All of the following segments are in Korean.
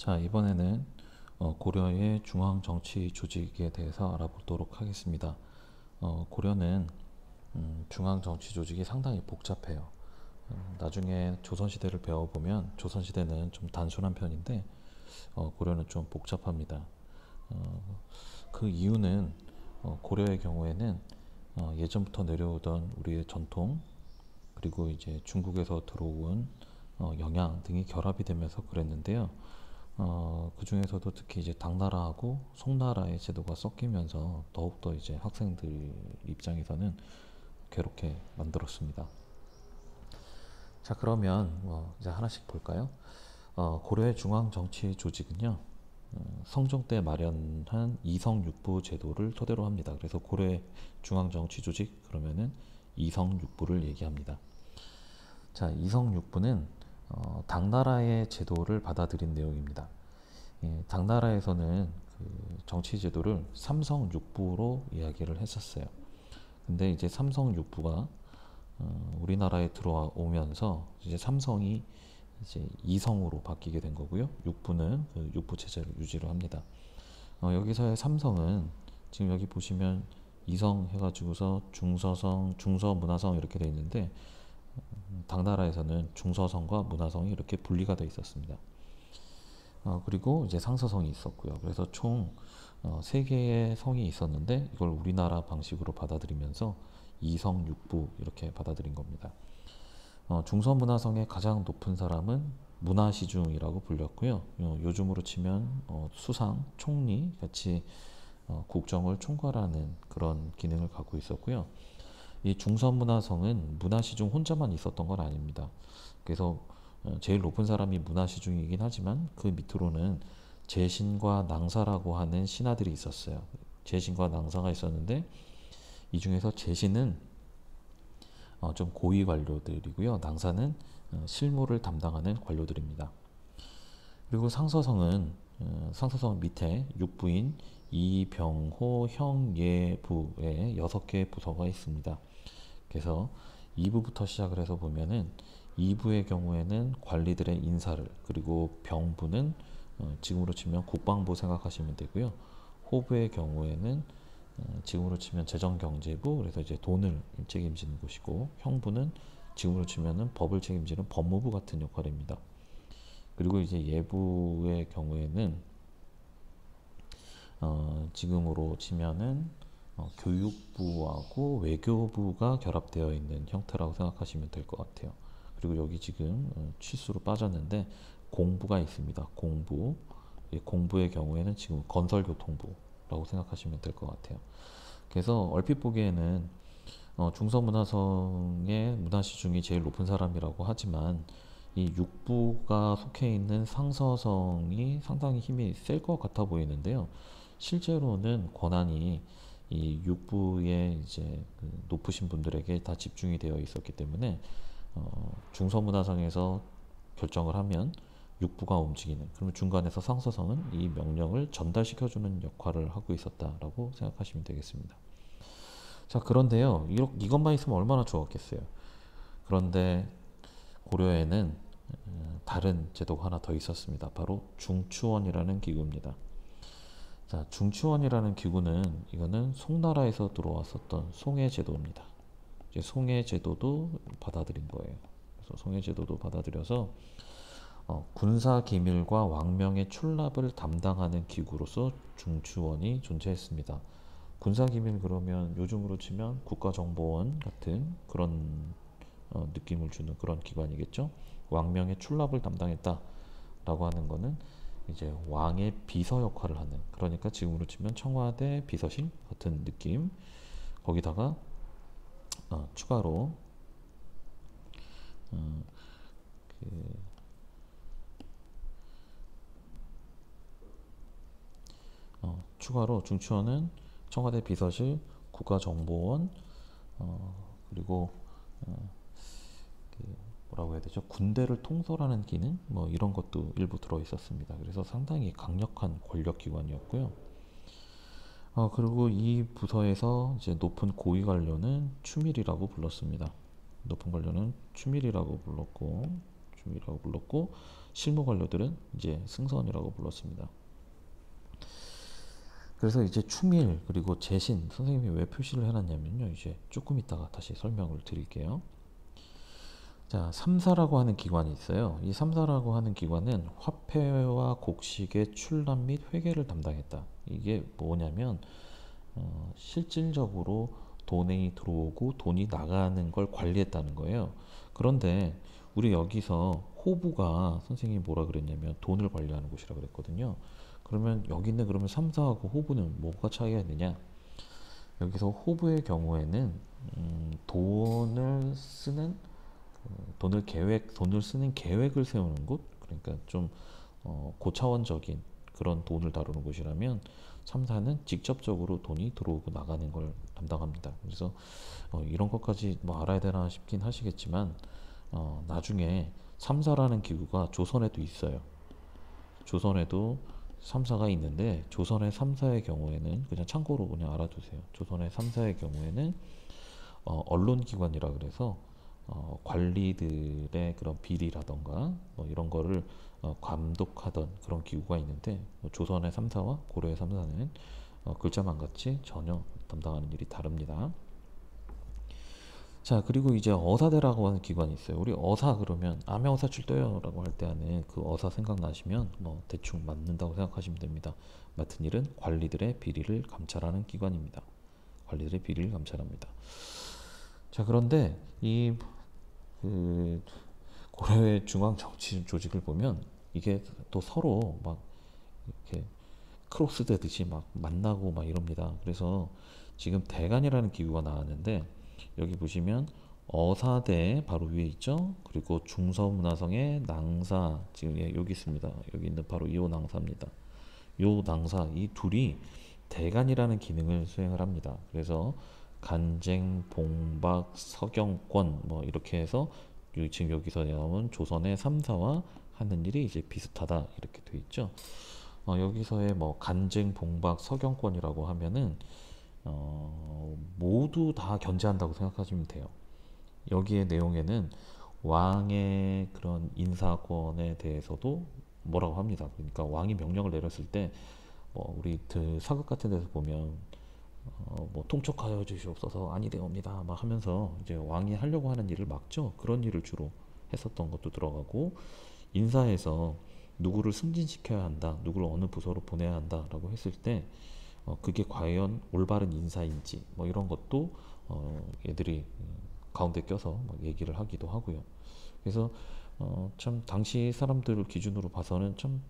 자, 이번에는 고려의 중앙 정치 조직에 대해서 알아보도록 하겠습니다. 고려는 중앙 정치 조직이 상당히 복잡해요. 나중에 조선시대를 배워보면 조선시대는 좀 단순한 편인데 고려는 좀 복잡합니다. 어, 그 이유는 고려의 경우에는 예전부터 내려오던 우리의 전통 그리고 이제 중국에서 들어온 영향 등이 결합이 되면서 그랬는데요. 그 중에서도 특히 이제 당나라하고 송나라의 제도가 섞이면서 더욱더 이제 학생들 입장에서는 괴롭게 만들었습니다. 자, 그러면 이제 하나씩 볼까요? 고려의 중앙 정치 조직은요, 성종 때 마련한 이성육부 제도를 토대로 합니다. 그래서 고려의 중앙 정치 조직 그러면은 이성육부를 얘기합니다. 자, 이성육부는 당나라의 제도를 받아들인 내용입니다. 예, 당나라에서는 그 정치 제도를 삼성육부로 이야기를 했었어요. 근데 이제 삼성육부가 우리나라에 들어오면서 이제 삼성이 이제 이성으로 바뀌게 된 거고요. 육부는 그 육부 체제를 유지를 합니다. 여기서의 삼성은 지금 여기 보시면 이성 해가지고서 중서성, 중서문화성 이렇게 돼 있는데 당나라에서는 중서성과 문화성이 이렇게 분리가 돼 있었습니다. 그리고 이제 상서성이 있었고요. 그래서 총 3개의 성이 있었는데 이걸 우리나라 방식으로 받아들이면서 이성육부 이렇게 받아들인 겁니다. 중서문화성의 가장 높은 사람은 문화시중이라고 불렸고요. 요즘으로 치면 수상, 총리 같이 국정을 총괄하는 그런 기능을 갖고 있었고요. 이 중서문화성은 문화시중 혼자만 있었던 건 아닙니다. 그래서 제일 높은 사람이 문화시중이긴 하지만 그 밑으로는 재신과 낭사라고 하는 신하들이 있었어요. 재신과 낭사가 있었는데 이 중에서 재신은 좀 고위 관료들이고요. 낭사는 실무를 담당하는 관료들입니다. 그리고 상서성은 상서성 밑에 육부인 이병호 형예부에 6개의 부서가 있습니다. 그래서 2부부터 시작을 해서 보면은 2부의 경우에는 관리들의 인사를 그리고 병부는 지금으로 치면 국방부 생각하시면 되고요. 호부의 경우에는 지금으로 치면 재정경제부 그래서 이제 돈을 책임지는 곳이고 형부는 지금으로 치면은 법을 책임지는 법무부 같은 역할입니다. 그리고 이제 예부의 경우에는 지금으로 치면은 교육부하고 외교부가 결합되어 있는 형태라고 생각하시면 될 것 같아요. 그리고 여기 지금 취수로 빠졌는데 공부가 있습니다. 공부. 공부의 경우에는 지금 건설교통부라고 생각하시면 될 것 같아요. 그래서 얼핏 보기에는 중서문화성의 문화시중이 제일 높은 사람이라고 하지만 이 육부가 속해 있는 상서성이 상당히 힘이 셀 것 같아 보이는데요. 실제로는 권한이 이 육부의 이제 그 높으신 분들에게 다 집중이 되어 있었기 때문에 중서문화성에서 결정을 하면 육부가 움직이는 그러면 중간에서 상서성은 이 명령을 전달시켜주는 역할을 하고 있었다라고 생각하시면 되겠습니다. 자, 그런데요, 이것만 있으면 얼마나 좋았겠어요. 그런데 고려에는 다른 제도가 하나 더 있었습니다. 바로 중추원이라는 기구입니다. 자, 중추원이라는 기구는 이거는 송나라에서 들어왔었던 송해제도입니다. 이제 송해제도도 받아들인 거예요. 그래서 송해제도도 받아들여서 군사 기밀과 왕명의 출납을 담당하는 기구로서 중추원이 존재했습니다. 군사 기밀 그러면 요즘으로 치면 국가정보원 같은 그런 느낌을 주는 그런 기관이겠죠. 왕명의 출납을 담당했다라고 하는 거는 이제 왕의 비서 역할을 하는 그러니까 지금으로 치면 청와대 비서실 같은 느낌 거기다가 추가로 어, 그, 추가로 중추원은 청와대 비서실 국가정보원 그리고 어, 그 뭐라고 해야 되죠? 군대를 통솔하는 기능 뭐 이런 것도 일부 들어 있었습니다. 그래서 상당히 강력한 권력 기관이었고요. 그리고 이 부서에서 이제 높은 고위 관료는 추밀이라고 불렀습니다. 높은 관료는 추밀이라고 불렀고 추미라고 불렀고, 실무 관료들은 이제 승선이라고 불렀습니다. 그래서 이제 추밀 그리고 재신 선생님이 왜 표시를 해놨냐면요, 이제 조금 이따가 다시 설명을 드릴게요. 자, 3사라고 하는 기관이 있어요. 이 3사라고 하는 기관은 화폐와 곡식의 출납 및 회계를 담당했다. 이게 뭐냐면 실질적으로 돈이 들어오고 돈이 나가는 걸 관리했다는 거예요. 그런데 우리 여기서 호부가 선생님이 뭐라 그랬냐면 돈을 관리하는 곳이라 그랬거든요. 그러면 여기는 그러면 3사하고 호부는 뭐가 차이가 있느냐? 여기서 호부의 경우에는 돈을 쓰는 돈을 쓰는 계획을 세우는 곳, 그러니까 좀 고차원적인 그런 돈을 다루는 곳이라면 3사는 직접적으로 돈이 들어오고 나가는 걸 담당합니다. 그래서 이런 것까지 뭐 알아야 되나 싶긴 하시겠지만 나중에 3사라는 기구가 조선에도 있어요. 조선에도 3사가 있는데 조선의 3사의 경우에는 그냥 참고로 그냥 알아두세요. 조선의 3사의 경우에는 언론기관이라 그래서 관리들의 그런 비리라던가 뭐 이런 거를 감독하던 그런 기구가 있는데 조선의 3사와 고려의 3사는 글자만 같이 전혀 담당하는 일이 다릅니다. 자, 그리고 이제 어사대라고 하는 기관이 있어요. 우리 어사 그러면 암행어사 출도요라고 할 때 하는 그 어사 생각나시면 뭐 대충 맞는다고 생각하시면 됩니다. 맡은 일은 관리들의 비리를 감찰하는 기관입니다. 관리들의 비리를 감찰합니다. 자, 그런데 그 고려의 중앙 정치 조직을 보면 이게 또 서로 막 이렇게 크로스 되듯이 막 만나고 막 이럽니다. 그래서 지금 대간이라는 기구가 나왔는데 여기 보시면 어사대 바로 위에 있죠. 그리고 중서문화성의 낭사 지금 여기 있습니다. 여기 있는 바로 이 낭사입니다. 요 낭사 이 둘이 대간이라는 기능을 수행을 합니다. 그래서 간쟁, 봉박, 서경권 뭐 이렇게 해서 지금 여기서 나온 조선의 3사와 하는 일이 이제 비슷하다 이렇게 돼 있죠. 여기서의 뭐 간쟁, 봉박, 서경권이라고 하면은 모두 다 견제한다고 생각하시면 돼요. 여기에 내용에는 왕의 그런 인사권에 대해서도 뭐라고 합니다. 그러니까 왕이 명령을 내렸을 때 우리 사극 같은 데서 보면 뭐 통촉하여 주시옵소서 아니되옵니다 막 하면서 이제 왕이 하려고 하는 일을 막죠. 그런 일을 주로 했었던 것도 들어가고, 인사에서 누구를 승진시켜야 한다, 누구를 어느 부서로 보내야 한다라고 했을 때 그게 과연 올바른 인사인지 뭐 이런 것도 얘들이 가운데 껴서 얘기를 하기도 하고요. 그래서 참 당시 사람들을 기준으로 봐서는 참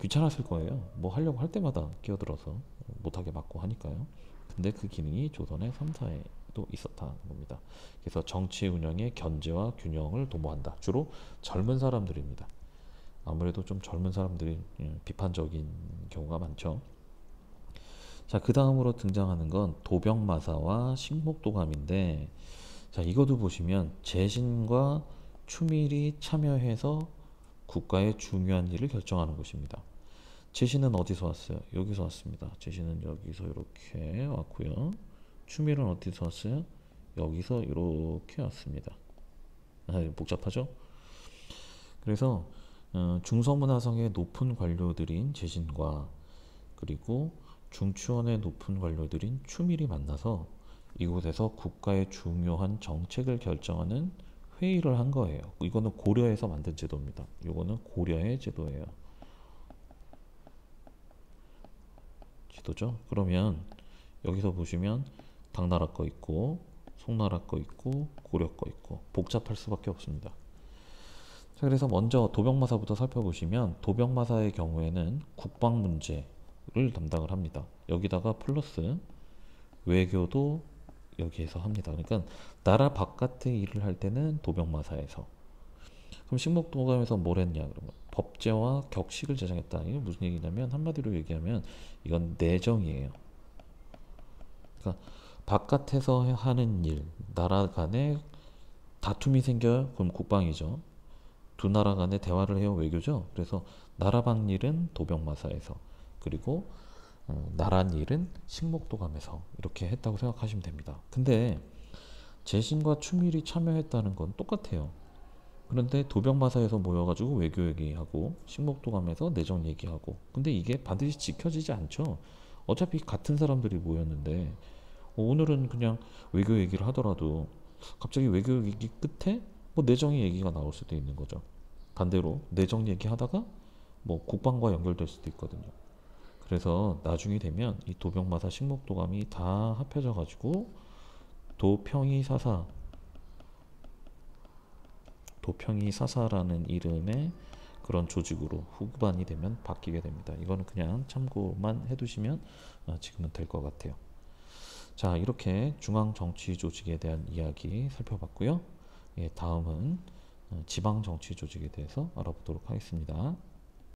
귀찮았을 거예요. 뭐 하려고 할 때마다 끼어들어서 못하게 막고 하니까요. 근데 그 기능이 조선의 3사에도 있었다는 겁니다. 그래서 정치 운영의 견제와 균형을 도모한다. 주로 젊은 사람들입니다. 아무래도 좀 젊은 사람들이 비판적인 경우가 많죠. 자, 그 다음으로 등장하는 건 도병마사와 식목도감인데, 자, 이것도 보시면 재신과 추밀이 참여해서 국가의 중요한 일을 결정하는 것입니다. 재신은 어디서 왔어요? 여기서 왔습니다. 재신은 여기서 이렇게 왔고요. 추밀은 어디서 왔어요? 여기서 이렇게 왔습니다. 복잡하죠? 그래서 중서문화성의 높은 관료들인 재신과 그리고 중추원의 높은 관료들인 추밀이 만나서 이곳에서 국가의 중요한 정책을 결정하는 회의를 한 거예요. 이거는 고려에서 만든 제도입니다. 이거는 고려의 제도예요. 제도죠. 그러면 여기서 보시면 당나라 거 있고 송나라 거 있고 고려 거 있고 복잡할 수밖에 없습니다. 자, 그래서 먼저 도병마사부터 살펴보시면 도병마사의 경우에는 국방 문제를 담당을 합니다. 여기다가 플러스 외교도 여기에서 합니다. 그러니까 나라 바깥의 일을 할 때는 도병마사에서. 그럼 식목도감에서 뭘 했냐? 그러면 법제와 격식을 제정했다. 이게 무슨 얘기냐면 한마디로 얘기하면 이건 내정이에요. 그러니까 바깥에서 하는 일, 나라 간에 다툼이 생겨요. 그럼 국방이죠. 두 나라 간에 대화를 해요. 외교죠. 그래서 나라 방 일은 도병마사에서, 그리고 나란 일은 식목도감에서 이렇게 했다고 생각하시면 됩니다. 근데 재신과 추밀이 참여했다는 건 똑같아요. 그런데 도병마사에서 모여가지고 외교 얘기하고 식목도감에서 내정 얘기하고 근데 이게 반드시 지켜지지 않죠. 어차피 같은 사람들이 모였는데 오늘은 그냥 외교 얘기를 하더라도 갑자기 외교 얘기 끝에 뭐 내정 얘기가 나올 수도 있는 거죠. 반대로 내정 얘기하다가 뭐 국방과 연결될 수도 있거든요. 그래서 나중에 되면 이 도병마사 식목도감이 다 합해져 가지고 도평이사사 도평이사사라는 이름의 그런 조직으로 후반이 되면 바뀌게 됩니다. 이거는 그냥 참고만 해두시면 지금은 될 것 같아요. 자, 이렇게 중앙 정치 조직에 대한 이야기 살펴봤고요. 예, 다음은 지방 정치 조직에 대해서 알아보도록 하겠습니다.